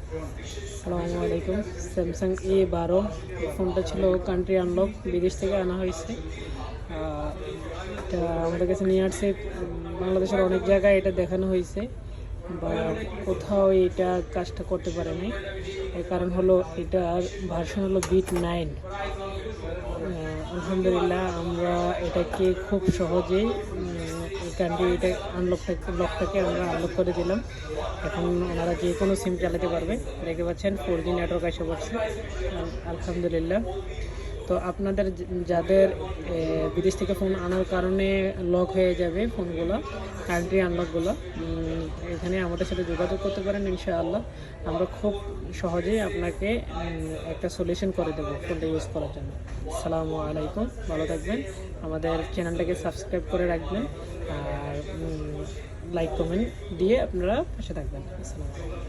আসসালামু আলাইকুম। Samsung A12 ফোনটা ছিল কান্ট্রি আনলক, বিদেশ থেকে আনা হয়েছে। এটা আমাদের কাছে নিয়ে আসছে। বাংলাদেশের অনেক জায়গায় এটা দেখানো হয়েছে, বা কোথাও এটা কাজটা করতে পারে নাই। এর কারণ হলো এটার ভার্সন হলো বিট 9। আলহামদুলিল্লাহ আমরা এটাকে খুব সহজেই এটা লকটাকে আমরা আনলক করে দিলাম। এখন ওনারা যে কোনো সিম চালাতে পারবে। দেখতে পাচ্ছেন 4G নেটওয়ার্ক এসে পড়ছে, আলহামদুলিল্লাহ। তো আপনাদের যাদের বিদেশ থেকে ফোন আনার কারণে লক হয়ে যাবে ফোনগুলো, কান্ট্রি আনলকগুলো, এখানে আমাদের সাথে যোগাযোগ করতে পারেন। ইনশাআল্লাহ আমরা খুব সহজেই আপনাকে একটা সলিউশন করে দেবো ফোনটা ইউজ করার জন্য। আসসালামু আলাইকুম, ভালো থাকবেন। আমাদের চ্যানেলটাকে সাবস্ক্রাইব করে রাখবেন, আর লাইক কমেন্ট দিয়ে আপনারা পাশে থাকবেন। আসসালামু আলাইকুম।